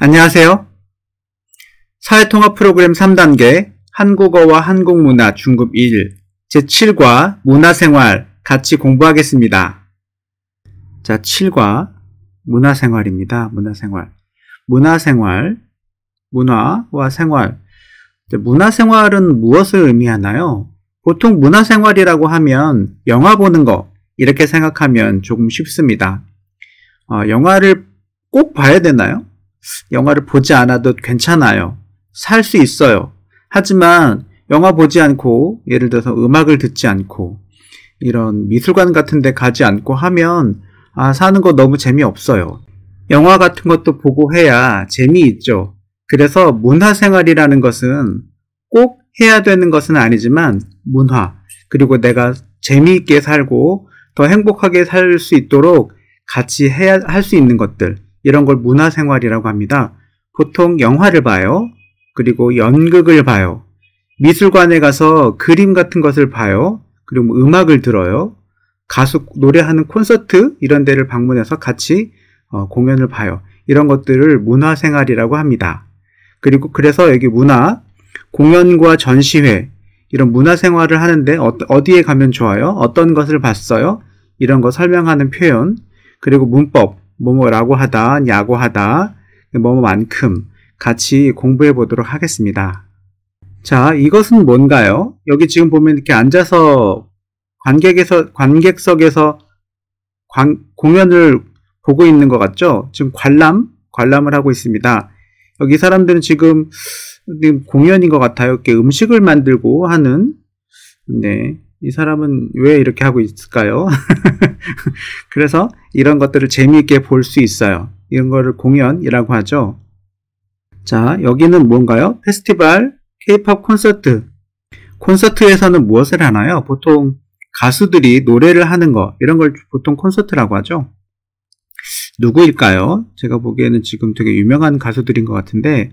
안녕하세요. 사회통합 프로그램 3단계 한국어와 한국문화 중급 1 제7과 문화생활 같이 공부하겠습니다. 자, 7과 문화생활입니다. 문화생활, 문화와 생활. 문화생활은 무엇을 의미하나요? 보통 문화생활이라고 하면 영화 보는 거 이렇게 생각하면 조금 쉽습니다. 영화를 꼭 봐야 되나요? 영화를 보지 않아도 괜찮아요. 살 수 있어요. 하지만 영화 보지 않고 예를 들어서 음악을 듣지 않고 이런 미술관 같은 데 가지 않고 하면 사는 거 너무 재미없어요. 영화 같은 것도 보고 해야 재미있죠. 그래서 문화생활이라는 것은 꼭 해야 되는 것은 아니지만 문화, 그리고 내가 재미있게 살고 더 행복하게 살 수 있도록 같이 할 수 있는 것들, 이런 걸 문화생활이라고 합니다. 보통 영화를 봐요. 그리고 연극을 봐요. 미술관에 가서 그림 같은 것을 봐요. 그리고 음악을 들어요. 가수 노래하는 콘서트 이런 데를 방문해서 같이 공연을 봐요. 이런 것들을 문화생활이라고 합니다. 그리고 그래서 여기 문화, 공연과 전시회, 이런 문화생활을 하는데 어디에 가면 좋아요? 어떤 것을 봤어요? 이런 거 설명하는 표현, 그리고 문법, 뭐뭐라고 하다, 야구하다, 뭐뭐만큼 같이 공부해 보도록 하겠습니다. 자, 이것은 뭔가요? 여기 지금 보면 이렇게 앉아서 관객석에서 공연을 보고 있는 것 같죠? 지금 관람을 하고 있습니다. 여기 사람들은 지금 공연인 것 같아요. 이렇게 음식을 만들고 하는, 이 사람은 왜 이렇게 하고 있을까요? 그래서 이런 것들을 재미있게 볼 수 있어요. 이런 거를 공연이라고 하죠. 자, 여기는 뭔가요? 페스티벌, K-POP 콘서트. 콘서트에서는 무엇을 하나요? 보통 가수들이 노래를 하는 거, 이런 걸 보통 콘서트라고 하죠. 누구일까요? 제가 보기에는 지금 되게 유명한 가수들인 것 같은데,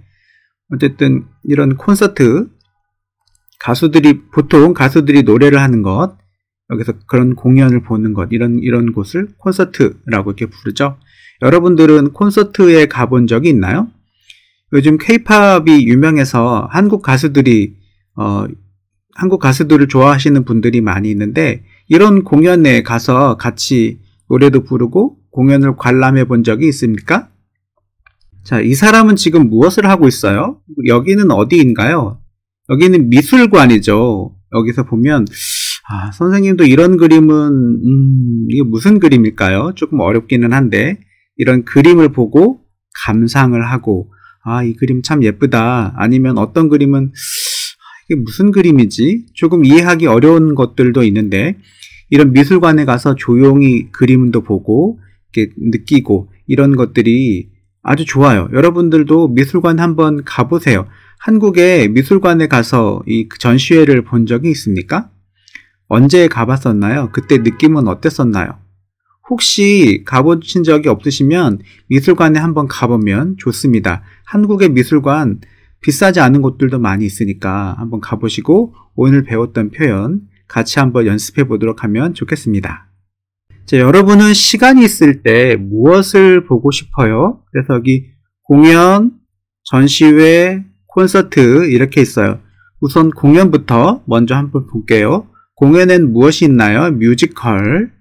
어쨌든 이런 콘서트, 보통 가수들이 노래를 하는 것, 여기서 그런 공연을 보는 것, 이런 곳을 콘서트라고 이렇게 부르죠. 여러분들은 콘서트에 가본 적이 있나요? 요즘 K-POP이 유명해서 한국 가수들을 좋아하시는 분들이 많이 있는데, 이런 공연에 가서 같이 노래도 부르고 공연을 관람해 본 적이 있습니까? 자, 이 사람은 지금 무엇을 하고 있어요? 여기는 어디인가요? 여기는 미술관이죠. 여기서 보면 선생님도 이런 그림은 이게 무슨 그림일까요? 조금 어렵기는 한데, 이런 그림을 보고 감상을 하고 이 그림 참 예쁘다, 아니면 어떤 그림은 이게 무슨 그림이지? 조금 이해하기 어려운 것들도 있는데, 이런 미술관에 가서 조용히 그림도 보고 이렇게 느끼고 이런 것들이 아주 좋아요. 여러분들도 미술관 한번 가보세요. 한국의 미술관에 가서 이 전시회를 본 적이 있습니까? 언제 가봤었나요? 그때 느낌은 어땠었나요? 혹시 가보신 적이 없으시면 미술관에 한번 가보면 좋습니다. 한국의 미술관 비싸지 않은 곳들도 많이 있으니까 한번 가보시고 오늘 배웠던 표현 같이 한번 연습해 보도록 하면 좋겠습니다. 자, 여러분은 시간이 있을 때 무엇을 보고 싶어요? 그래서 여기 공연, 전시회, 콘서트 이렇게 있어요. 우선 공연부터 먼저 한번 볼게요. 공연엔 무엇이 있나요? 뮤지컬,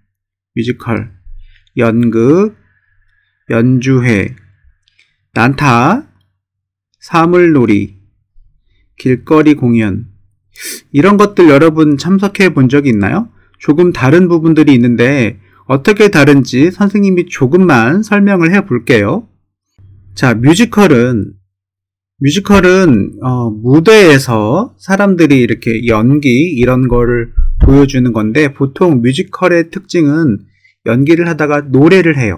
연극, 연주회, 난타, 사물놀이, 길거리 공연, 이런 것들 여러분 참석해 본 적이 있나요? 조금 다른 부분들이 있는데 어떻게 다른지 선생님이 조금만 설명을 해 볼게요. 자, 뮤지컬은 무대에서 사람들이 이렇게 연기 이런 거를 보여주는 건데, 보통 뮤지컬의 특징은 연기를 하다가 노래를 해요.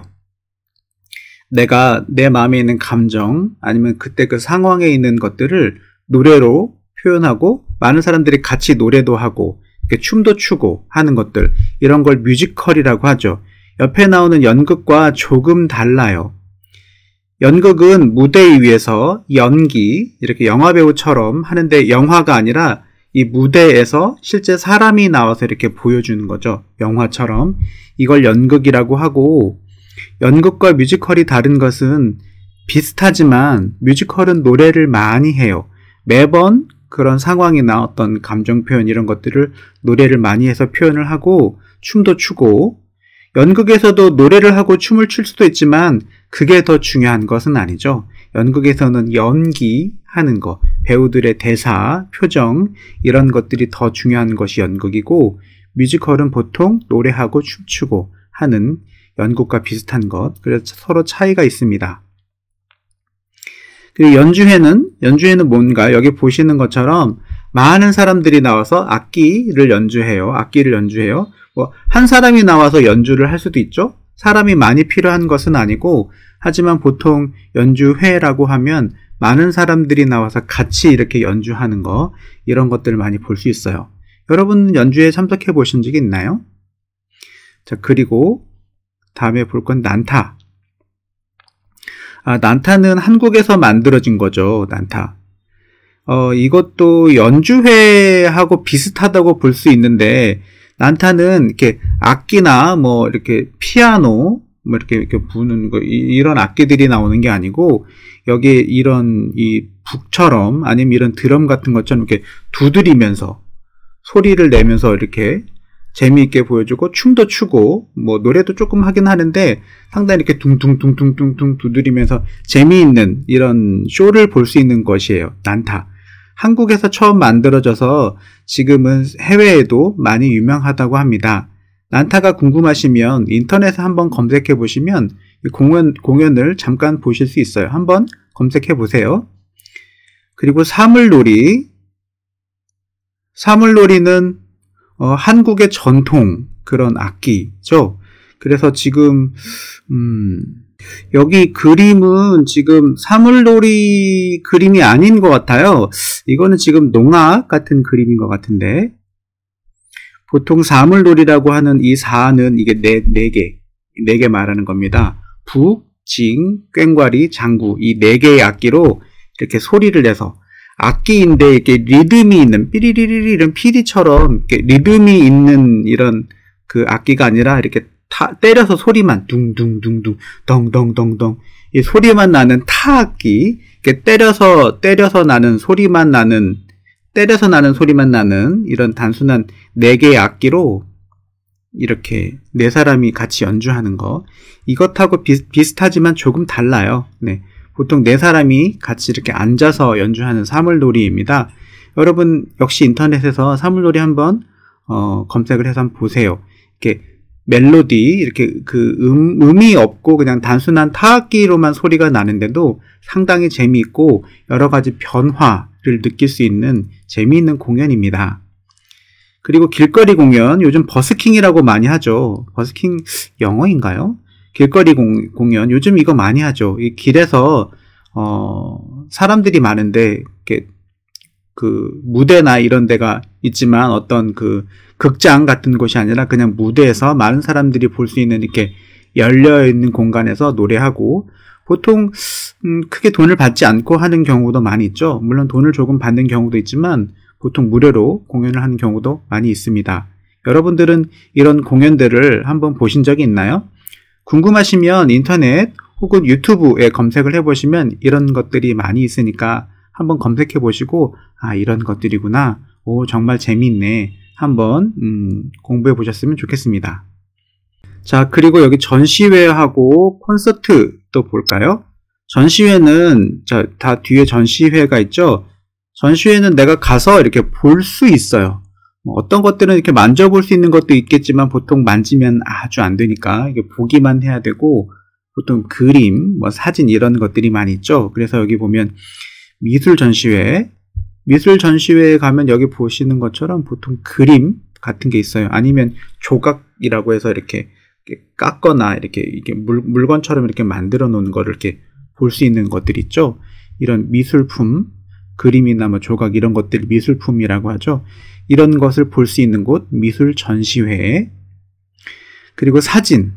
내가 내 마음에 있는 감정, 아니면 그때 그 상황에 있는 것들을 노래로 표현하고 많은 사람들이 같이 노래도 하고 이렇게 춤도 추고 하는 것들, 이런 걸 뮤지컬이라고 하죠. 옆에 나오는 연극과 조금 달라요. 연극은 무대 위에서 연기, 이렇게 영화배우처럼 하는데, 영화가 아니라 이 무대에서 실제 사람이 나와서 이렇게 보여주는 거죠. 영화처럼. 이걸 연극이라고 하고, 연극과 뮤지컬이 다른 것은 비슷하지만 뮤지컬은 노래를 많이 해요. 매번 그런 상황이나 어떤 감정 표현 이런 것들을 노래를 많이 해서 표현을 하고 춤도 추고, 연극에서도 노래를 하고 춤을 출 수도 있지만 그게 더 중요한 것은 아니죠. 연극에서는 연기하는 거, 배우들의 대사, 표정 이런 것들이 더 중요한 것이 연극이고, 뮤지컬은 보통 노래하고 춤추고 하는 연극과 비슷한 것, 그래서 서로 차이가 있습니다. 그리고 연주회는 뭔가 여기 보시는 것처럼 많은 사람들이 나와서 악기를 연주해요. 한 사람이 나와서 연주를 할 수도 있죠. 사람이 많이 필요한 것은 아니고, 하지만 보통 연주회라고 하면 많은 사람들이 나와서 같이 이렇게 연주하는 거, 이런 것들을 많이 볼 수 있어요. 여러분 연주회에 참석해 보신 적이 있나요? 자, 그리고 다음에 볼 건 난타. 난타는 한국에서 만들어진 거죠. 난타. 이것도 연주회하고 비슷하다고 볼 수 있는데, 난타는 이렇게 악기나 뭐 이렇게 피아노 뭐 이렇게 부는 거, 이런 악기들이 나오는 게 아니고, 여기에 이런 이 북처럼 아니면 이런 드럼 같은 것처럼 이렇게 두드리면서 소리를 내면서 이렇게 재미있게 보여주고, 춤도 추고 뭐 노래도 조금 하긴 하는데 상당히 이렇게 둥둥둥둥둥둥 두드리면서 재미있는 이런 쇼를 볼 수 있는 것이에요. 난타. 한국에서 처음 만들어져서 지금은 해외에도 많이 유명하다고 합니다. 난타가 궁금하시면 인터넷에 한번 검색해 보시면 공연을 잠깐 보실 수 있어요. 한번 검색해 보세요. 그리고 사물놀이. 사물놀이는 한국의 전통 그런 악기죠. 그래서 지금 여기 그림은 지금 사물놀이 그림이 아닌 것 같아요. 이거는 지금 농악 같은 그림인 것 같은데, 보통 사물놀이라고 하는 이 사는 이게 네 개 말하는 겁니다. 북, 징, 꽹과리, 장구, 이 4개의 악기로 이렇게 소리를 내서, 악기인데 이렇게 리듬이 있는, 삐리리리리 이런 PD처럼 이렇게 리듬이 있는 이런 그 악기가 아니라 이렇게 때려서 소리만 둥둥둥둥 덩덩덩덩 이 소리만 나는 타악기, 이렇게 때려서 나는 소리만 나는 이런 단순한 4개의 악기로 이렇게 4사람이 같이 연주하는 거, 이것하고 비슷하지만 조금 달라요. 네. 보통 4사람이 같이 이렇게 앉아서 연주하는 사물놀이입니다. 여러분 역시 인터넷에서 사물놀이 한번 검색을 해서 한번 보세요. 이렇게 멜로디, 이렇게 음이 없고 그냥 단순한 타악기로만 소리가 나는데도 상당히 재미있고 여러 가지 변화를 느낄 수 있는 재미있는 공연입니다. 그리고 길거리 공연, 요즘 버스킹이라고 많이 하죠. 버스킹 영어인가요? 길거리 공연, 요즘 이거 많이 하죠. 이 길에서 사람들이 많은데 이렇게 무대나 이런 데가 있지만 어떤 극장 같은 곳이 아니라 그냥 무대에서 많은 사람들이 볼 수 있는 이렇게 열려있는 공간에서 노래하고, 보통 크게 돈을 받지 않고 하는 경우도 많이 있죠. 물론 돈을 조금 받는 경우도 있지만 보통 무료로 공연을 하는 경우도 많이 있습니다. 여러분들은 이런 공연들을 한번 보신 적이 있나요? 궁금하시면 인터넷 혹은 유튜브에 검색을 해보시면 이런 것들이 많이 있으니까 한번 검색해 보시고, 이런 것들이구나, 정말 재미있네, 한번 공부해 보셨으면 좋겠습니다. 자, 그리고 여기 전시회하고 콘서트도 볼까요? 전시회는 다 뒤에 전시회가 있죠. 전시회는 내가 가서 이렇게 볼 수 있어요. 어떤 것들은 이렇게 만져볼 수 있는 것도 있겠지만 보통 만지면 아주 안 되니까 이게 보기만 해야 되고, 보통 그림, 사진 이런 것들이 많이 있죠. 그래서 여기 보면 미술 전시회에 가면 여기 보시는 것처럼 보통 그림 같은 게 있어요. 아니면 조각이라고 해서 이렇게 깎거나 이렇게 물건처럼 이렇게 만들어 놓은 거를 이렇게 볼 수 있는 것들 있죠. 이런 미술품, 그림이나 조각 이런 것들 미술품이라고 하죠. 이런 것을 볼 수 있는 곳, 미술 전시회. 그리고 사진,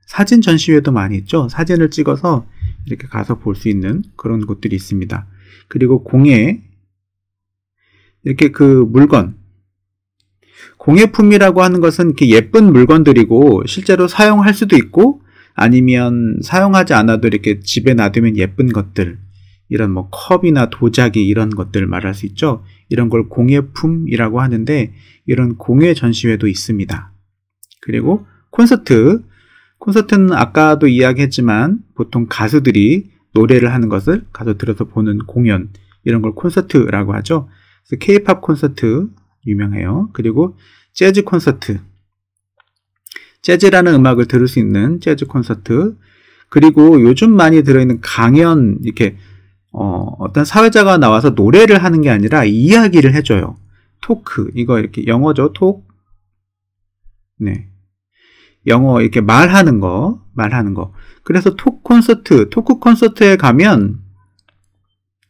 사진 전시회도 많이 있죠. 사진을 찍어서 이렇게 가서 볼 수 있는 그런 곳들이 있습니다. 그리고 공예, 이렇게 물건, 공예품이라고 하는 것은 이렇게 예쁜 물건들이고 실제로 사용할 수도 있고 아니면 사용하지 않아도 이렇게 집에 놔두면 예쁜 것들, 이런 뭐 컵이나 도자기 이런 것들 말할 수 있죠. 이런 걸 공예품이라고 하는데 이런 공예 전시회도 있습니다. 그리고 콘서트는 아까도 이야기했지만 보통 가수들이 노래를 하는 것을 가서 들어서 보는 공연, 이런 걸 콘서트라고 하죠. 그래서 K-팝 콘서트 유명해요. 그리고 재즈 콘서트, 재즈라는 음악을 들을 수 있는 재즈 콘서트, 그리고 요즘 많이 들어있는 강연, 이렇게 어떤 사회자가 나와서 노래를 하는 게 아니라 이야기를 해줘요. 토크, 이거 이렇게 영어죠. 네, 영어 이렇게 말하는 거. 그래서 토크 콘서트에 가면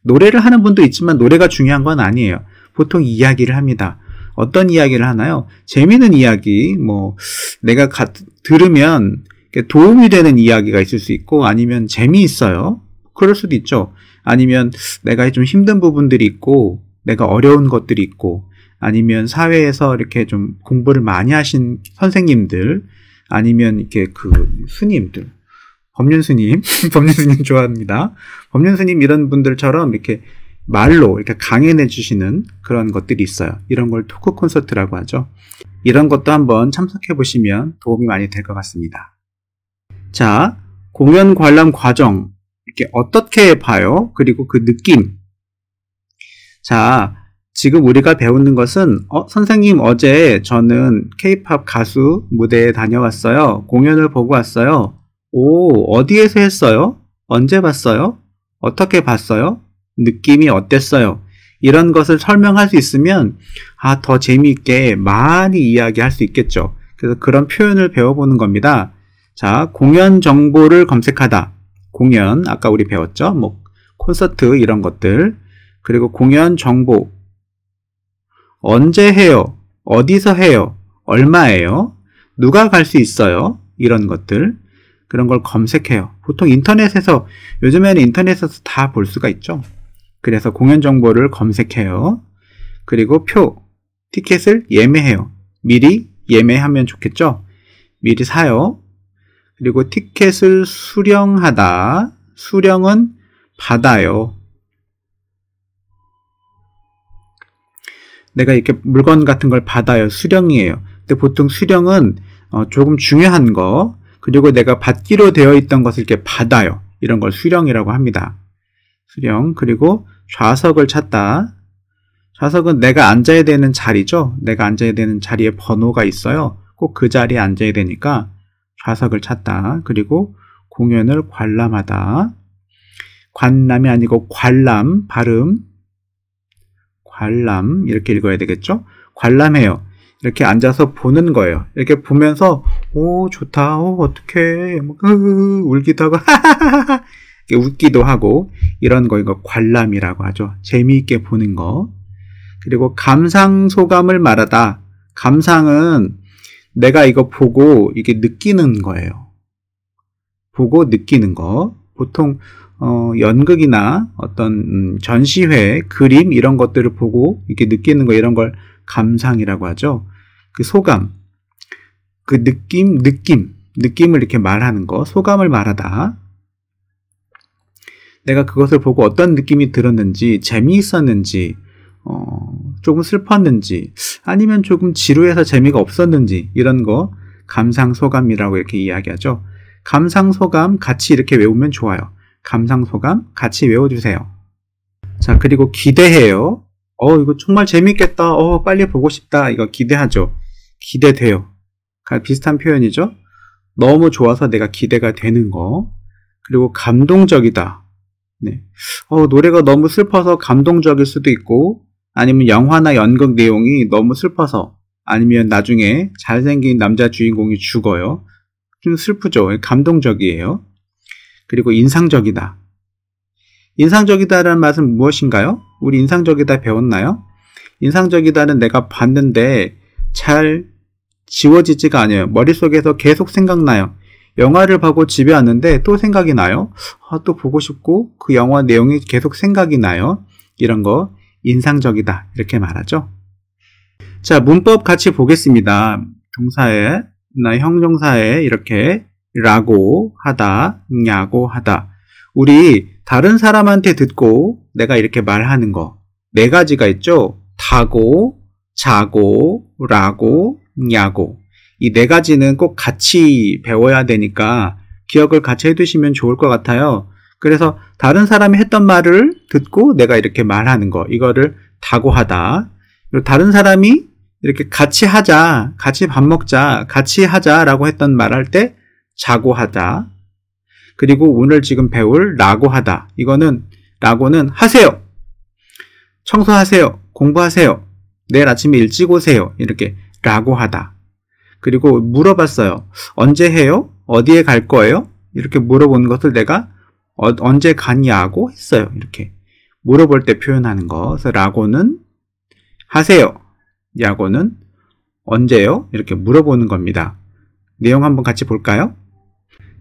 노래를 하는 분도 있지만 노래가 중요한 건 아니에요. 보통 이야기를 합니다. 어떤 이야기를 하나요? 재미있는 이야기, 뭐 내가 들으면 도움이 되는 이야기가 있을 수 있고, 아니면 재미있어요. 그럴 수도 있죠. 아니면 내가 좀 힘든 부분들이 있고, 내가 어려운 것들이 있고, 아니면 사회에서 이렇게 좀 공부를 많이 하신 선생님들, 아니면 이렇게 그 스님들, 법륜스님, 법륜스님 좋아합니다. 법륜스님 이런 분들처럼 이렇게 말로 이렇게 강연해 주시는 그런 것들이 있어요. 이런 걸 토크 콘서트라고 하죠. 이런 것도 한번 참석해 보시면 도움이 많이 될 것 같습니다. 자, 공연 관람 과정 이렇게 어떻게 봐요? 그리고 그 느낌. 자, 지금 우리가 배우는 것은 선생님 어제 저는 K-팝 가수 무대에 다녀왔어요. 공연을 보고 왔어요. 오, 어디에서 했어요? 언제 봤어요? 어떻게 봤어요? 느낌이 어땠어요? 이런 것을 설명할 수 있으면 더 재미있게 많이 이야기할 수 있겠죠. 그래서 그런 표현을 배워보는 겁니다. 자, 공연 정보를 검색하다. 공연, 아까 우리 배웠죠? 뭐 콘서트 이런 것들. 그리고 공연 정보. 언제 해요? 어디서 해요? 얼마예요? 누가 갈 수 있어요? 이런 것들. 그런 걸 검색해요. 보통 인터넷에서, 요즘에는 인터넷에서 다 볼 수가 있죠. 그래서 공연 정보를 검색해요. 그리고 티켓을 예매해요. 미리 예매하면 좋겠죠? 미리 사요. 그리고 티켓을 수령하다. 수령은 받아요. 내가 이렇게 물건 같은 걸 받아요. 수령이에요. 근데 보통 수령은 조금 중요한 거, 그리고 내가 받기로 되어 있던 것을 이렇게 받아요. 이런 걸 수령이라고 합니다. 수령. 그리고 좌석을 찾다. 좌석은 내가 앉아야 되는 자리죠. 내가 앉아야 되는 자리에 번호가 있어요. 꼭 그 자리에 앉아야 되니까 좌석을 찾다. 그리고 공연을 관람하다. 관람이 아니고 관람, 발음. 관람, 이렇게 읽어야 되겠죠? 관람해요. 이렇게 앉아서 보는 거예요. 이렇게 보면서 오 좋다, 어떡해, 울기도 하고 하하하하 웃기도 하고, 이런 거 이거 관람이라고 하죠. 재미있게 보는 거. 그리고 감상 소감을 말하다. 감상은 내가 이거 보고 이게 느끼는 거예요. 보고 느끼는 거. 보통 연극이나 어떤 전시회, 그림 이런 것들을 보고 이렇게 느끼는 거, 이런 걸 감상이라고 하죠. 그 소감, 그 느낌을 이렇게 말하는 거, 소감을 말하다. 내가 그것을 보고 어떤 느낌이 들었는지, 재미있었는지, 조금 슬펐는지, 아니면 조금 지루해서 재미가 없었는지, 이런 거 감상소감이라고 이렇게 이야기하죠. 감상소감 같이 이렇게 외우면 좋아요. 감상소감 같이 외워주세요. 자, 그리고 기대해요. 이거 정말 재밌겠다. 빨리 보고 싶다. 이거 기대하죠. 기대돼요. 비슷한 표현이죠. 너무 좋아서 내가 기대가 되는 거. 그리고 감동적이다. 네. 노래가 너무 슬퍼서 감동적일 수도 있고, 아니면 영화나 연극 내용이 너무 슬퍼서, 아니면 나중에 잘생긴 남자 주인공이 죽어요. 좀 슬프죠. 감동적이에요. 그리고 인상적이다. 인상적이다라는 말은 무엇인가요? 우리 인상적이다 배웠나요? 인상적이다는 내가 봤는데 잘 지워지지가 않아요. 머릿속에서 계속 생각나요. 영화를 보고 집에 왔는데 또 생각이 나요. 또 보고 싶고 그 영화 내용이 계속 생각이 나요. 이런 거 인상적이다 이렇게 말하죠. 자, 문법 같이 보겠습니다. 동사에 나 형용사에 이렇게 라고 하다, 냐고 하다. 우리 다른 사람한테 듣고 내가 이렇게 말하는 거 네 가지가 있죠. 다고, 자고, 라고, 냐고. 이 네 가지는 꼭 같이 배워야 되니까 기억을 같이 해두시면 좋을 것 같아요. 그래서 다른 사람이 했던 말을 듣고 내가 이렇게 말하는 거, 이거를 다고 하다. 그리고 다른 사람이 이렇게 같이 하자, 같이 밥 먹자, 같이 하자 라고 했던 말 할 때 자고 하다. 그리고 오늘 지금 배울 라고 하다. 이거는 라고는 하세요. 청소하세요. 공부하세요. 내일 아침에 일찍 오세요. 이렇게 라고 하다. 그리고 물어봤어요. 언제 해요? 어디에 갈 거예요? 이렇게 물어본 것을 내가 언제 갔냐고 했어요. 이렇게 물어볼 때 표현하는 거. 그래서 라고는 하세요. 야고는 언제요? 이렇게 물어보는 겁니다. 내용 한번 같이 볼까요?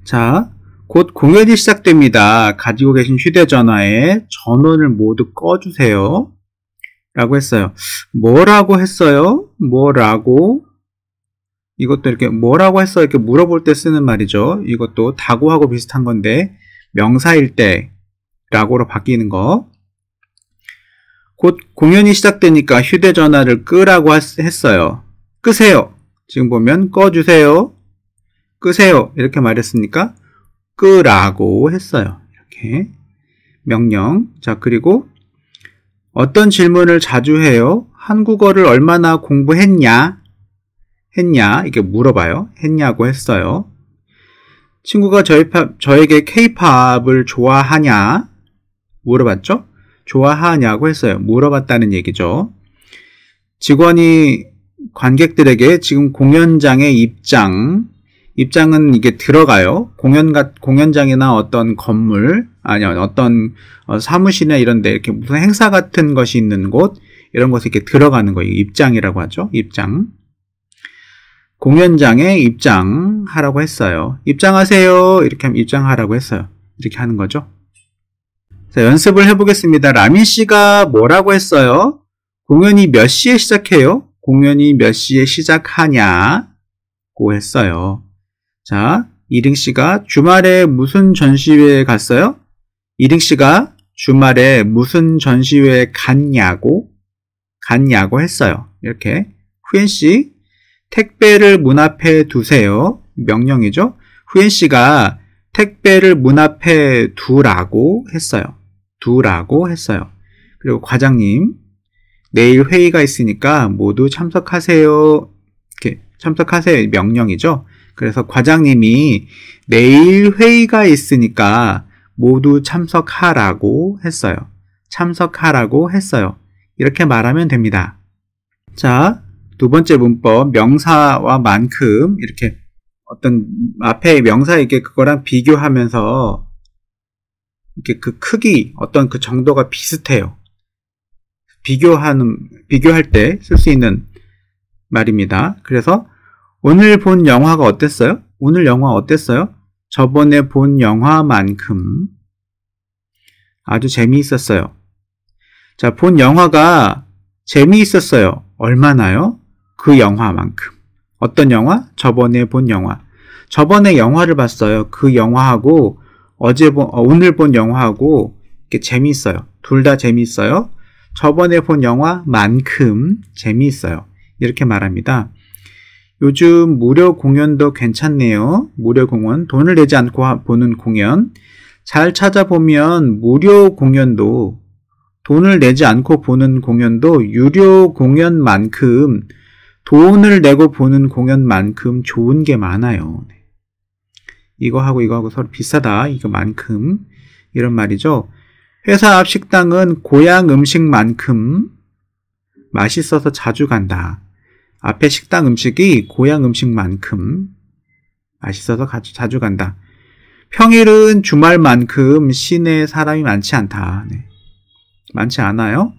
자, 곧 공연이 시작됩니다. 가지고 계신 휴대전화에 전원을 모두 꺼주세요. 라고 했어요. 뭐라고 했어요? 뭐라고? 이것도 이렇게 뭐라고 했어요? 이렇게 물어볼 때 쓰는 말이죠. 이것도 다고하고 비슷한 건데 명사일 때 라고로 바뀌는 거. 곧 공연이 시작되니까 휴대전화를 끄라고 했어요. 끄세요. 지금 보면 꺼주세요. 끄세요. 이렇게 말했으니까 끄라고 했어요. 이렇게 명령. 자, 그리고 어떤 질문을 자주 해요? 한국어를 얼마나 공부했냐? 했냐? 이렇게 물어봐요. 했냐고 했어요. 친구가 저에게 K-팝을 좋아하냐? 물어봤죠? 좋아하냐고 했어요. 물어봤다는 얘기죠. 직원이 관객들에게 지금 공연장의 입장은 이게 들어가요. 공연장이나 어떤 건물, 어떤 사무실이나 이런 데 이렇게 무슨 행사 같은 것이 있는 곳, 이런 곳에 이렇게 들어가는 거예요. 입장이라고 하죠. 입장. 공연장에 입장하라고 했어요. 입장하세요. 이렇게 하면 입장하라고 했어요. 이렇게 하는 거죠. 자, 연습을 해보겠습니다. 라민 씨가 뭐라고 했어요? 공연이 몇 시에 시작해요? 공연이 몇 시에 시작하냐고 했어요. 자, 이링 씨가 주말에 무슨 전시회에 갔어요? 이링 씨가 주말에 무슨 전시회에 갔냐고 했어요. 이렇게. 후엔 씨, 택배를 문 앞에 두세요. 명령이죠. 후엔 씨가 택배를 문 앞에 두라고 했어요. 그리고 과장님, 내일 회의가 있으니까 모두 참석하세요. 이렇게 참석하세요. 명령이죠. 그래서 과장님이 내일 회의가 있으니까 모두 참석하라고 했어요. 이렇게 말하면 됩니다. 자, 두 번째 문법, 명사와 만큼 이렇게 어떤 앞에 명사 이렇게 그거랑 비교하면서 이렇게 그 크기, 어떤 그 정도가 비슷해요. 비교할 때 쓸 수 있는 말입니다. 그래서 오늘 본 영화가 어땠어요? 오늘 영화 어땠어요? 저번에 본 영화만큼 아주 재미있었어요. 자, 본 영화가 재미있었어요. 얼마나요? 그 영화만큼. 어떤 영화? 저번에 본 영화. 저번에 영화를 봤어요. 그 영화하고 오늘 본 영화하고 이렇게 재미있어요. 둘 다 재미있어요. 저번에 본 영화만큼 재미있어요. 이렇게 말합니다. 요즘 무료 공연도 괜찮네요. 무료 공연, 돈을 내지 않고 보는 공연. 잘 찾아보면 무료 공연도, 돈을 내지 않고 보는 공연도 유료 공연만큼, 돈을 내고 보는 공연만큼 좋은 게 많아요. 이거하고 서로 비싸다. 이거만큼. 이런 말이죠. 회사 앞 식당은 고향 음식만큼 맛있어서 자주 간다. 앞에 식당 음식이 고향 음식만큼 맛있어서 자주 간다. 평일은 주말만큼 시내에 사람이 많지 않다. 네. 많지 않아요.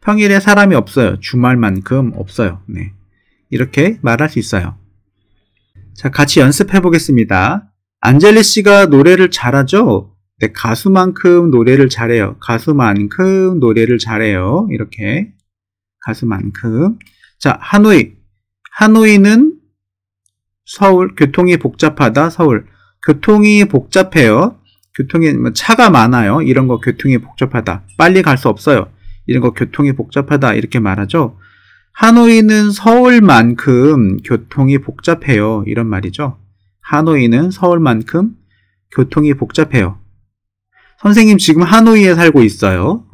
평일에 사람이 없어요. 주말만큼 없어요. 네. 이렇게 말할 수 있어요. 자, 같이 연습해 보겠습니다. 안젤리 씨가 노래를 잘하죠? 네, 가수만큼 노래를 잘해요. 가수만큼 노래를 잘해요. 이렇게. 가수만큼. 자, 하노이. 하노이는 서울, 교통이 복잡하다, 서울. 교통이 복잡해요. 교통이 뭐 차가 많아요. 이런 거 교통이 복잡하다. 빨리 갈 수 없어요. 이런 거 교통이 복잡하다. 이렇게 말하죠. 하노이는 서울만큼 교통이 복잡해요. 이런 말이죠. 하노이는 서울만큼 교통이 복잡해요. 선생님 지금 하노이에 살고 있어요.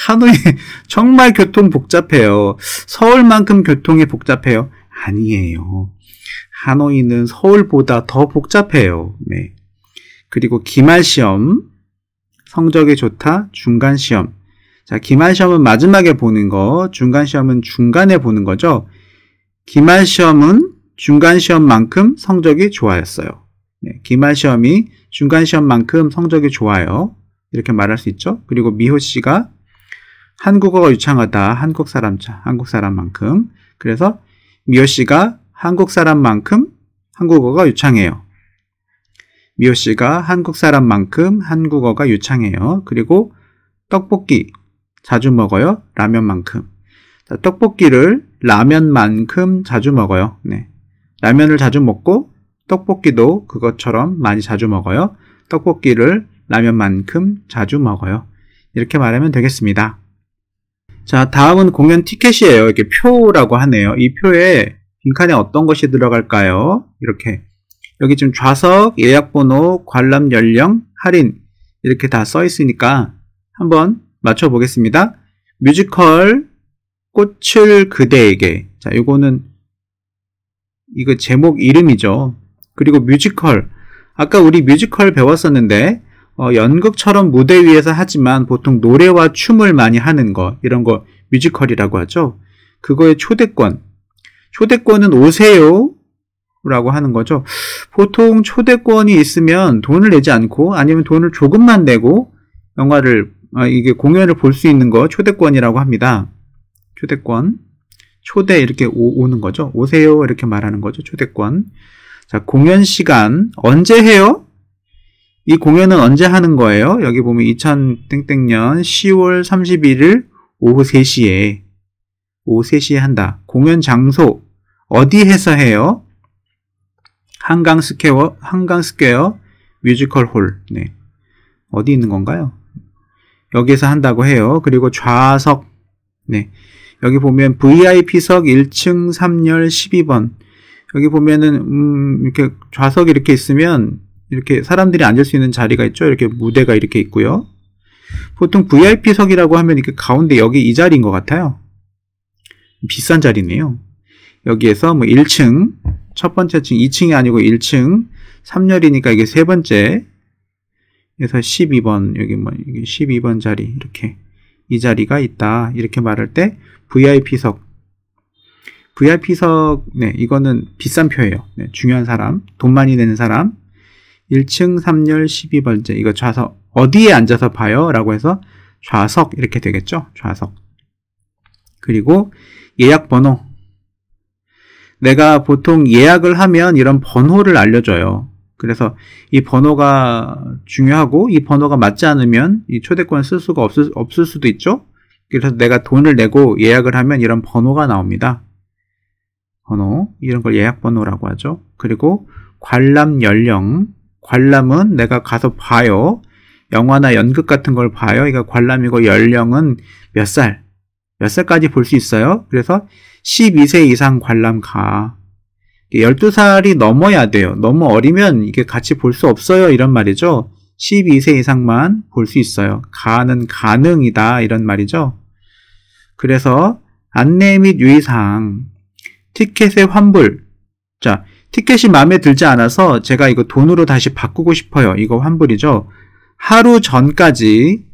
하노이 정말 교통 복잡해요. 서울만큼 교통이 복잡해요. 아니에요. 하노이는 서울보다 더 복잡해요. 네. 그리고 기말시험, 성적이 좋다, 중간시험. 자, 기말시험은 마지막에 보는 거, 중간시험은 중간에 보는 거죠. 기말시험은 중간시험만큼 성적이 좋아였어요. 네, 기말시험이 중간시험만큼 성적이 좋아요. 이렇게 말할 수 있죠. 그리고 미호씨가 한국어가 유창하다, 한국 사람만큼. 그래서 미호씨가 한국 사람만큼 한국어가 유창해요. 미호씨가 한국 사람만큼 한국어가 유창해요. 그리고 떡볶이 자주 먹어요. 라면만큼. 자, 떡볶이를 라면만큼 자주 먹어요. 네. 라면을 자주 먹고 떡볶이도 그것처럼 많이 자주 먹어요. 떡볶이를 라면만큼 자주 먹어요. 이렇게 말하면 되겠습니다. 자, 다음은 공연 티켓이에요. 이렇게 표라고 하네요. 이 표에 빈칸에 어떤 것이 들어갈까요? 이렇게 여기 지금 좌석, 예약번호, 관람 연령, 할인 이렇게 다 써 있으니까 한번 맞춰보겠습니다. 뮤지컬 꽃을 그대에게. 자, 이거는 이거 제목 이름이죠. 그리고 뮤지컬. 아까 우리 뮤지컬 배웠었는데 연극처럼 무대 위에서 하지만 보통 노래와 춤을 많이 하는 거, 이런 거 뮤지컬이라고 하죠. 그거의 초대권. 초대권은 오세요 라고 하는 거죠. 보통 초대권이 있으면 돈을 내지 않고 아니면 돈을 조금만 내고 영화를 이게 공연을 볼 수 있는 거 초대권이라고 합니다. 초대권. 초대 이렇게 오는 거죠. 오세요 이렇게 말하는 거죠. 초대권. 자, 공연 시간 언제 해요? 이 공연은 언제 하는 거예요? 여기 보면 2000땡땡년 10월 31일 오후 3시에 오후 3시에 한다. 공연 장소 어디에서 해요? 한강스퀘어 뮤지컬 홀. 네. 어디 있는 건가요? 여기서 한다고 해요. 그리고 좌석. 네. 여기 보면 VIP석 1층 3열 12번. 여기 보면은 이렇게 좌석이 이렇게 있으면 이렇게 사람들이 앉을 수 있는 자리가 있죠. 이렇게 무대가 이렇게 있고요. 보통 VIP석이라고 하면 이렇게 가운데 여기 이 자리인 것 같아요. 비싼 자리네요. 여기에서 뭐 1층, 첫 번째 층, 2층이 아니고 1층, 3열이니까 이게 세 번째. 그래서 12번, 여기 뭐, 이게 12번 자리, 이렇게. 이 자리가 있다. 이렇게 말할 때, VIP석. VIP석, 네, 이거는 비싼 표예요. 네, 중요한 사람, 돈 많이 내는 사람. 1층 3열 12번째. 이거 좌석, 어디에 앉아서 봐요? 라고 해서 좌석, 이렇게 되겠죠? 좌석. 그리고 예약 번호. 내가 보통 예약을 하면 이런 번호를 알려줘요. 그래서 이 번호가 중요하고 이 번호가 맞지 않으면 이 초대권을 쓸 수가 없을 수도 있죠. 그래서 내가 돈을 내고 예약을 하면 이런 번호가 나옵니다. 번호, 이런 걸 예약 번호라고 하죠. 그리고 관람 연령. 관람은 내가 가서 봐요. 영화나 연극 같은 걸 봐요. 이거 관람이고 연령은 몇 살까지 볼 수 있어요. 그래서 12세 이상 관람 가. 12살이 넘어야 돼요. 너무 어리면 이게 같이 볼 수 없어요. 이런 말이죠. 12세 이상만 볼 수 있어요. 가는 가능이다. 이런 말이죠. 그래서 안내 및 유의사항. 티켓의 환불. 자, 티켓이 마음에 들지 않아서 제가 이거 돈으로 다시 바꾸고 싶어요. 이거 환불이죠. 하루 전까지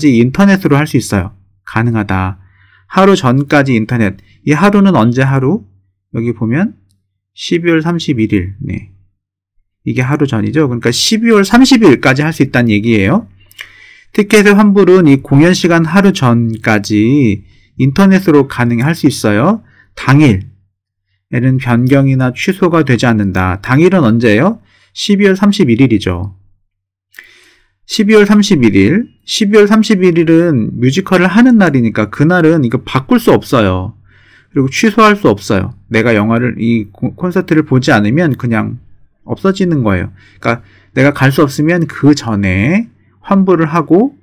인터넷으로 할 수 있어요. 가능하다. 하루 전까지 인터넷. 이 하루는 언제 하루? 여기 보면 12월 31일. 네. 이게 하루 전이죠. 그러니까 12월 30일까지 할 수 있다는 얘기예요. 티켓의 환불은 이 공연 시간 하루 전까지 인터넷으로 가능할 수 있어요. 당일에는 변경이나 취소가 되지 않는다. 당일은 언제예요? 12월 31일이죠. 12월 31일은 뮤지컬을 하는 날이니까 그날은 이거 바꿀 수 없어요. 그리고 취소할 수 없어요. 내가 이 콘서트를 보지 않으면 그냥 없어지는 거예요. 그러니까 내가 갈 수 없으면 그 전에 환불을 하고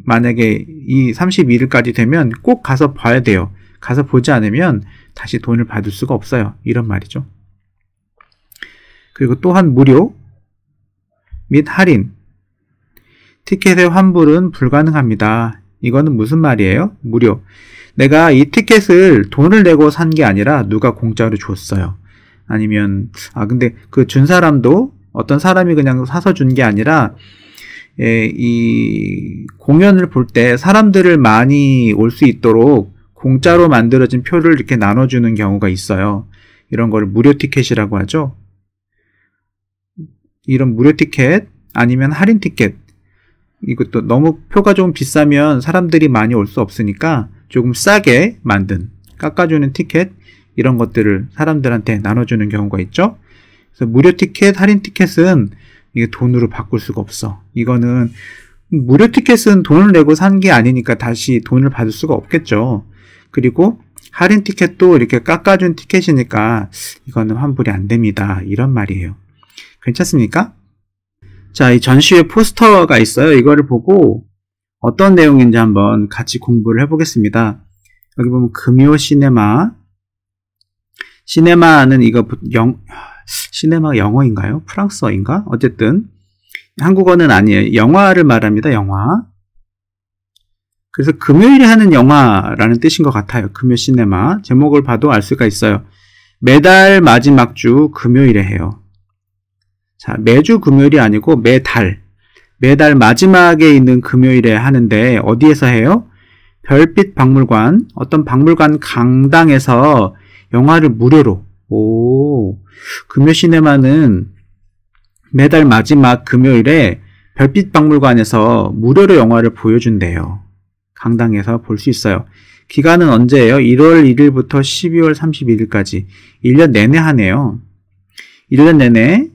만약에 이 32일까지 되면 꼭 가서 봐야 돼요. 가서 보지 않으면 다시 돈을 받을 수가 없어요. 이런 말이죠. 그리고 또한 무료 및 할인, 티켓의 환불은 불가능합니다. 이거는 무슨 말이에요? 무료. 내가 이 티켓을 돈을 내고 산 게 아니라 누가 공짜로 줬어요. 아니면 근데 그 준 사람도 어떤 사람이 그냥 사서 준 게 아니라 이 공연을 볼 때 사람들을 많이 올 수 있도록 공짜로 만들어진 표를 이렇게 나눠주는 경우가 있어요. 이런 걸 무료 티켓이라고 하죠. 이런 무료 티켓 아니면 할인 티켓, 이것도 너무 표가 좀 비싸면 사람들이 많이 올 수 없으니까 조금 싸게 만든 깎아주는 티켓, 이런 것들을 사람들한테 나눠주는 경우가 있죠. 그래서 무료 티켓, 할인 티켓은 이게 돈으로 바꿀 수가 없어. 이거는 무료 티켓은 돈을 내고 산 게 아니니까 다시 돈을 받을 수가 없겠죠. 그리고 할인 티켓도 이렇게 깎아준 티켓이니까 이거는 환불이 안 됩니다. 이런 말이에요. 괜찮습니까? 자, 이 전시회 포스터가 있어요. 이거를 보고 어떤 내용인지 한번 같이 공부를 해보겠습니다. 여기 보면 금요 시네마. 시네마는 이거 시네마가 영어인가요? 프랑스어인가? 어쨌든 한국어는 아니에요. 영화를 말합니다. 영화. 그래서 금요일에 하는 영화라는 뜻인 것 같아요. 금요 시네마. 제목을 봐도 알 수가 있어요. 매달 마지막 주 금요일에 해요. 자, 매주 금요일이 아니고 매달 마지막에 있는 금요일에 하는데 어디에서 해요? 별빛 박물관, 어떤 박물관 강당에서 영화를 무료로. 금요 시네마는 매달 마지막 금요일에 별빛 박물관에서 무료로 영화를 보여준대요. 강당에서 볼 수 있어요. 기간은 언제예요? 1월 1일부터 12월 31일까지 1년 내내 하네요. 1년 내내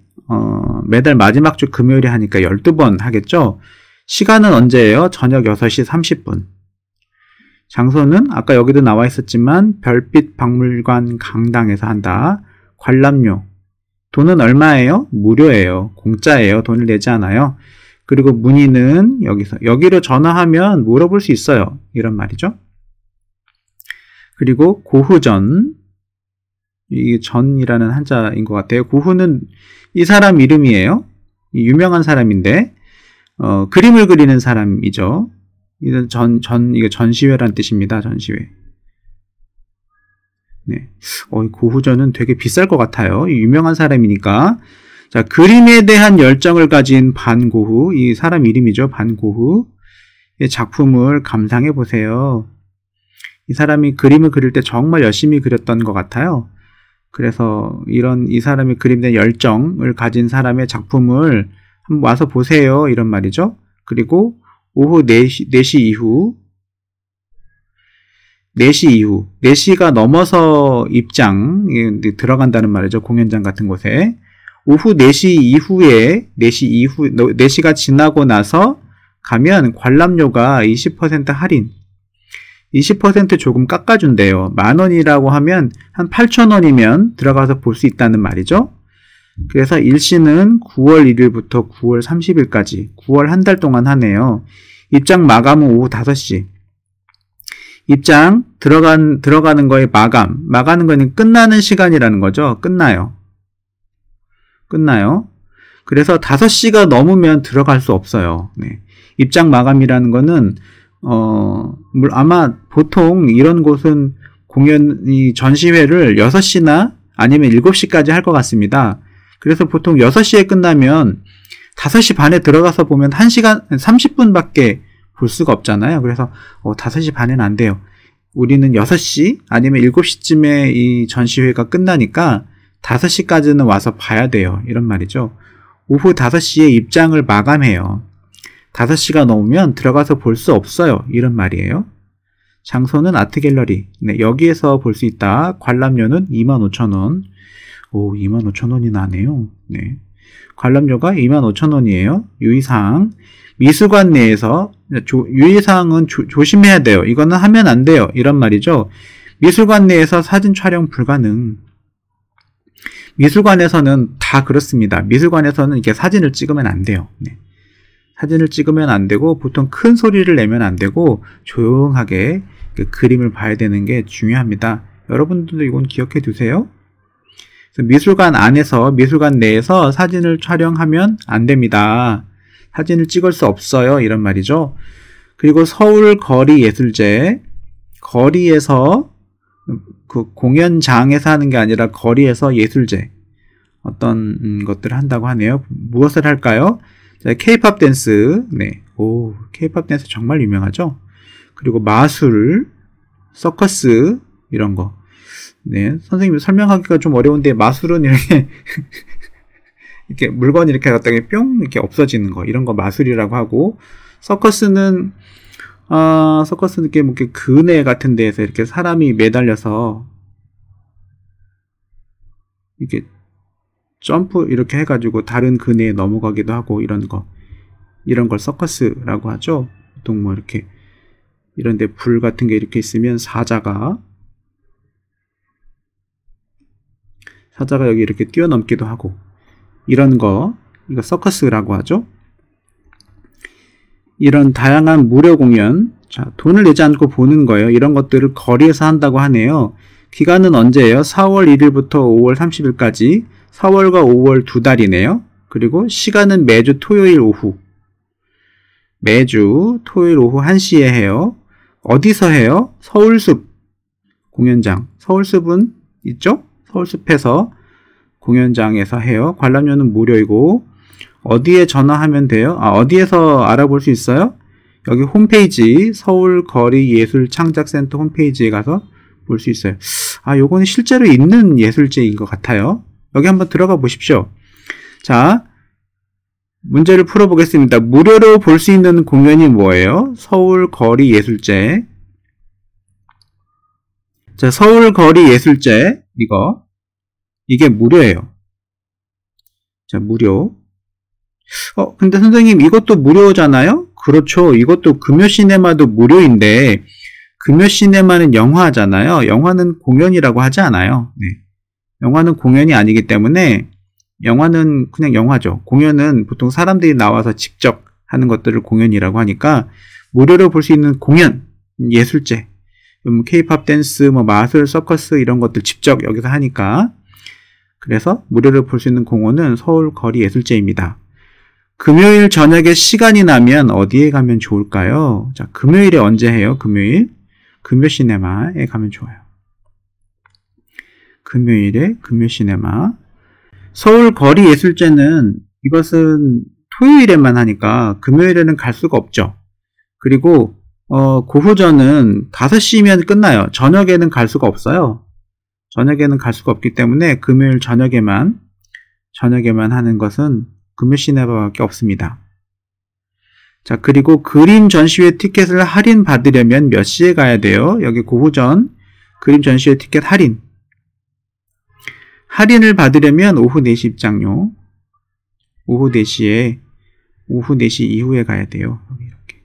매달 마지막 주 금요일에 하니까 12번 하겠죠? 시간은 언제예요? 저녁 6시 30분. 장소는 아까 여기도 나와 있었지만 별빛 박물관 강당에서 한다. 관람료. 돈은 얼마예요? 무료예요. 공짜예요. 돈을 내지 않아요. 그리고 문의는 여기로 전화하면 물어볼 수 있어요. 이런 말이죠. 그리고 고후전. 이게 전이라는 한자인 것 같아요. 고후는 이 사람 이름이에요. 유명한 사람인데 그림을 그리는 사람이죠. 이게 전시회란 뜻입니다. 전시회. 네. 고후전은 되게 비쌀 것 같아요. 유명한 사람이니까. 자, 그림에 대한 열정을 가진 반고흐, 이 사람 이름이죠. 반고흐의 작품을 감상해 보세요. 이 사람이 그림을 그릴 때 정말 열심히 그렸던 것 같아요. 그래서 이 사람이 그림에 대한 열정을 가진 사람의 작품을 한번 와서 보세요. 이런 말이죠. 그리고 오후 4시 이후 4시가 넘어서 입장 들어간다는 말이죠. 공연장 같은 곳에. 오후 4시가 지나고 나서 가면 관람료가 20% 할인, 20% 조금 깎아준대요. 10,000원이라고 하면 한 8,000원이면 들어가서 볼 수 있다는 말이죠. 그래서 일시는 9월 1일부터 9월 30일까지 9월 한 달 동안 하네요. 입장 마감은 오후 5시. 입장 들어가는 거에 마가는 거는 끝나는 시간이라는 거죠. 끝나요. 그래서 5시가 넘으면 들어갈 수 없어요. 네. 입장 마감이라는 거는 아마 보통 이런 곳은 전시회를 6시나 아니면 7시까지 할 것 같습니다. 그래서 보통 6시에 끝나면 5시 반에 들어가서 보면 1시간 30분밖에 볼 수가 없잖아요. 그래서 5시 반에는 안 돼요. 우리는 6시 아니면 7시쯤에 이 전시회가 끝나니까 5시까지는 와서 봐야 돼요. 이런 말이죠. 오후 5시에 입장을 마감해요. 5시가 넘으면 들어가서 볼 수 없어요. 이런 말이에요. 장소는 아트갤러리. 네, 여기에서 볼 수 있다. 관람료는 25,000원. 25,000원이 나네요. 네. 관람료가 25,000원이에요. 유의사항. 미술관 내에서 유의사항은 조심해야 돼요. 이거는 하면 안 돼요. 이런 말이죠. 미술관 내에서 사진 촬영 불가능. 미술관에서는 다 그렇습니다. 미술관에서는 이렇게 사진을 찍으면 안 돼요. 네. 사진을 찍으면 안 되고 보통 큰 소리를 내면 안 되고 조용하게 그 그림을 봐야 되는 게 중요합니다. 여러분들도 이건 기억해 두세요. 미술관 안에서 미술관 내에서 사진을 촬영하면 안 됩니다. 사진을 찍을 수 없어요. 이런 말이죠. 그리고 서울 거리예술제, 거리에서 그 공연장에서 하는 게 아니라 거리에서 예술제 어떤 것들을 한다고 하네요. 무엇을 할까요? 자, K-팝 댄스. 네. 오, K-팝 댄스 정말 유명하죠. 그리고 마술, 서커스 이런 거. 네, 선생님이 설명하기가 좀 어려운데 마술은 이렇게 이렇게 물건이 이렇게 갔다가 뿅 이렇게 없어지는 거 이런 거 마술이라고 하고 서커스는 이렇게 뭐 이렇게 그네 같은 데에서 이렇게 사람이 매달려서 이렇게 점프 이렇게 해가지고 다른 그네에 넘어가기도 하고 이런 걸 서커스라고 하죠. 보통 뭐 이렇게 이런데 불 같은 게 이렇게 있으면 사자가 여기 이렇게 뛰어넘기도 하고 이런 거 이거 서커스라고 하죠. 이런 다양한 무료 공연, 자, 돈을 내지 않고 보는 거예요. 이런 것들을 거리에서 한다고 하네요. 기간은 언제예요? 4월 1일부터 5월 30일까지 4월과 5월 두 달이네요. 그리고 시간은 매주 토요일 오후, 매주 토요일 오후 1시에 해요. 어디서 해요? 서울숲 공연장. 서울숲은 있죠? 서울숲에서 공연장에서 해요. 관람료는 무료이고 어디에 전화하면 돼요? 어디에서 알아볼 수 있어요? 여기 홈페이지 서울거리예술창작센터 홈페이지에 가서 볼 수 있어요. 요거는 실제로 있는 예술제인 것 같아요. 여기 한번 들어가 보십시오. 자, 문제를 풀어보겠습니다. 무료로 볼 수 있는 공연이 뭐예요? 서울거리예술제. 자, 서울거리예술제 이게 무료예요. 자, 무료. 근데 선생님 이것도 무료잖아요? 그렇죠. 이것도 금요시네마도 무료인데 금요시네마는 영화잖아요. 영화는 공연이라고 하지 않아요. 네. 영화는 공연이 아니기 때문에 영화는 그냥 영화죠. 공연은 보통 사람들이 나와서 직접 하는 것들을 공연이라고 하니까 무료로 볼 수 있는 공연, 예술제, K-팝 댄스, 마술, 서커스 이런 것들 직접 여기서 하니까 그래서 무료로 볼 수 있는 공연은 서울거리예술제입니다. 금요일 저녁에 시간이 나면 어디에 가면 좋을까요? 자, 금요일에 언제 해요? 금요일? 금요시네마에 가면 좋아요. 금요일에 금요시네마. 서울거리예술제는 이것은 토요일에만 하니까 금요일에는 갈 수가 없죠. 그리고 고후전은 5시면 끝나요. 저녁에는 갈 수가 없어요. 저녁에는 갈 수가 없기 때문에 금요일 저녁에만 하는 것은 금요시네마밖에 없습니다. 자, 그리고 그림 전시회 티켓을 할인 받으려면 몇 시에 가야 돼요? 여기 고후전 그림 전시회 티켓 할인을 받으려면 오후 4시 입장료, 오후 4시 이후에 가야 돼요. 여기 이렇게.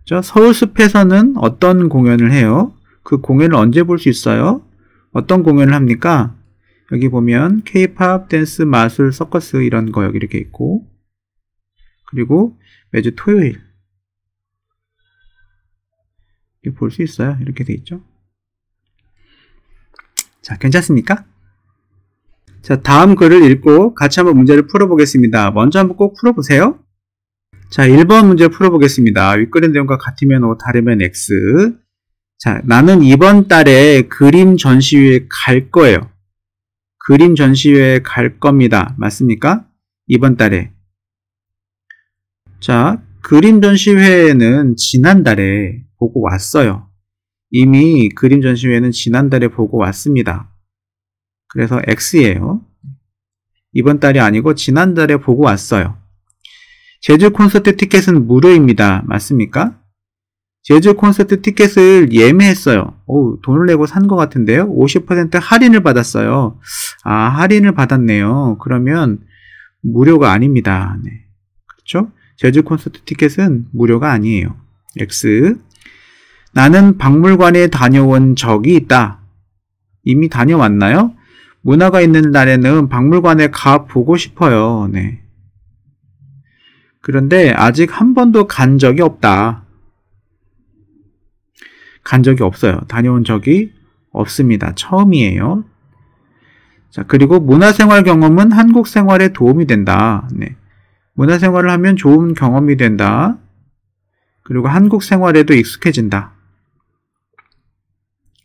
자, 서울숲에서는 어떤 공연을 해요? 그 공연을 언제 볼 수 있어요? 어떤 공연을 합니까? 여기 보면 K-팝, 댄스, 마술, 서커스 이런 거 여기 이렇게 있고 그리고 매주 토요일 볼 수 있어요. 이렇게 돼 있죠. 자, 괜찮습니까? 자, 다음 글을 읽고 같이 한번 문제를 풀어보겠습니다. 먼저 한번 꼭 풀어보세요. 자, 1번 문제 풀어보겠습니다. 윗그린 내용과 같으면 O, 다르면 X. 자, 나는 이번 달에 그림 전시회에 갈 거예요. 그림 전시회에 갈 겁니다. 맞습니까? 이번 달에. 자, 그림 전시회는 지난달에 보고 왔어요. 이미 그림 전시회는 지난달에 보고 왔습니다. 그래서 X예요. 이번 달이 아니고 지난달에 보고 왔어요. 제주 콘서트 티켓은 무료입니다. 맞습니까? 제주 콘서트 티켓을 예매했어요. 돈을 내고 산 것 같은데요. 50% 할인을 받았어요. 할인을 받았네요. 그러면 무료가 아닙니다. 네. 그렇죠? 제주 콘서트 티켓은 무료가 아니에요. X. 나는 박물관에 다녀온 적이 있다. 이미 다녀왔나요? 문화가 있는 날에는 박물관에 가 보고 싶어요. 네. 그런데 아직 한 번도 간 적이 없다. 간 적이 없어요. 다녀온 적이 없습니다. 처음이에요. 자, 그리고 문화생활 경험은 한국 생활에 도움이 된다. 네. 문화생활을 하면 좋은 경험이 된다. 그리고 한국 생활에도 익숙해진다.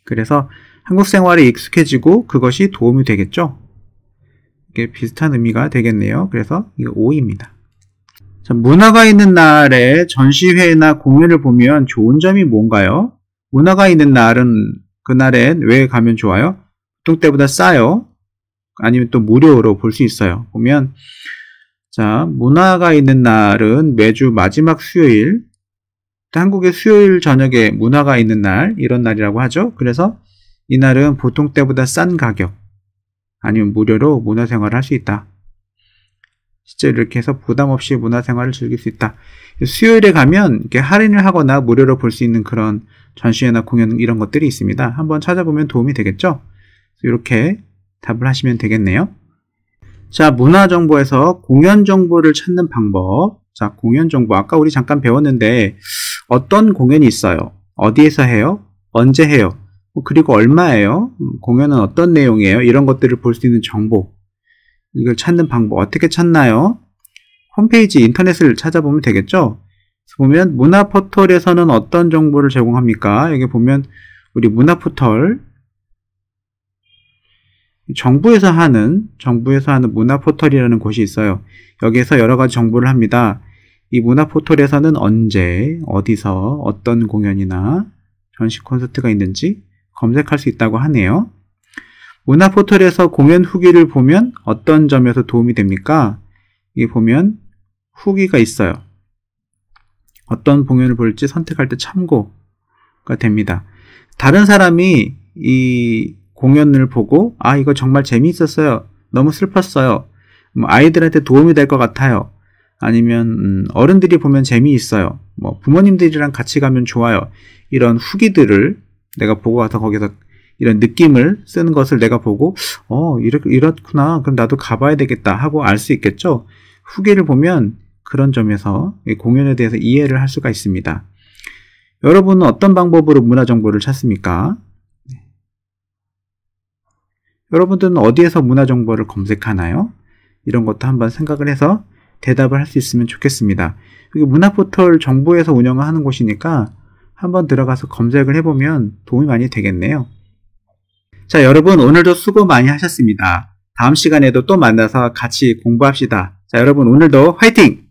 그래서 한국 생활에 익숙해지고 그것이 도움이 되겠죠. 이게 비슷한 의미가 되겠네요. 그래서 이거 O입니다. 자, 문화가 있는 날에 전시회나 공연을 보면 좋은 점이 뭔가요? 문화가 있는 날은 그날엔 왜 가면 좋아요? 보통 때보다 싸요. 아니면 또 무료로 볼 수 있어요. 보면 자, 문화가 있는 날은 매주 마지막 수요일, 한국의 수요일 저녁에 문화가 있는 날, 이런 날이라고 하죠. 그래서 이날은 보통 때보다 싼 가격 아니면 무료로 문화생활을 할 수 있다. 실제 이렇게 해서 부담 없이 문화생활을 즐길 수 있다. 수요일에 가면 이렇게 할인을 하거나 무료로 볼 수 있는 그런 전시회나 공연 이런 것들이 있습니다. 한번 찾아보면 도움이 되겠죠. 이렇게 답을 하시면 되겠네요. 자, 문화정보에서 공연 정보를 찾는 방법. 자, 공연 정보. 아까 우리 잠깐 배웠는데 어떤 공연이 있어요? 어디에서 해요? 언제 해요? 그리고 얼마예요? 공연은 어떤 내용이에요? 이런 것들을 볼 수 있는 정보. 이걸 찾는 방법. 어떻게 찾나요? 홈페이지 인터넷을 찾아보면 되겠죠? 보면 문화 포털에서는 어떤 정보를 제공합니까? 여기 보면 우리 문화 포털 정부에서 하는 문화 포털이라는 곳이 있어요. 여기에서 여러 가지 정보를 합니다. 이 문화 포털에서는 언제, 어디서, 어떤 공연이나 전시 콘서트가 있는지 검색할 수 있다고 하네요. 문화 포털에서 공연 후기를 보면 어떤 점에서 도움이 됩니까? 여기 보면 후기가 있어요. 어떤 공연을 볼지 선택할 때 참고가 됩니다. 다른 사람이 이 공연을 보고 아, 이거 정말 재미있었어요. 너무 슬펐어요. 아이들한테 도움이 될 것 같아요. 아니면 어른들이 보면 재미있어요. 부모님들이랑 같이 가면 좋아요. 이런 후기들을 내가 보고 와서 거기서 이런 느낌을 쓰는 것을 내가 보고 이렇구나. 그럼 나도 가봐야 되겠다 하고 알 수 있겠죠. 후기를 보면 그런 점에서 이 공연에 대해서 이해를 할 수가 있습니다. 여러분은 어떤 방법으로 문화 정보를 찾습니까? 여러분들은 어디에서 문화 정보를 검색하나요? 이런 것도 한번 생각을 해서 대답을 할 수 있으면 좋겠습니다. 여기 문화 포털 정부에서 운영을 하는 곳이니까 한번 들어가서 검색을 해보면 도움이 많이 되겠네요. 자, 여러분 오늘도 수고 많이 하셨습니다. 다음 시간에도 또 만나서 같이 공부합시다. 자, 여러분 오늘도 화이팅!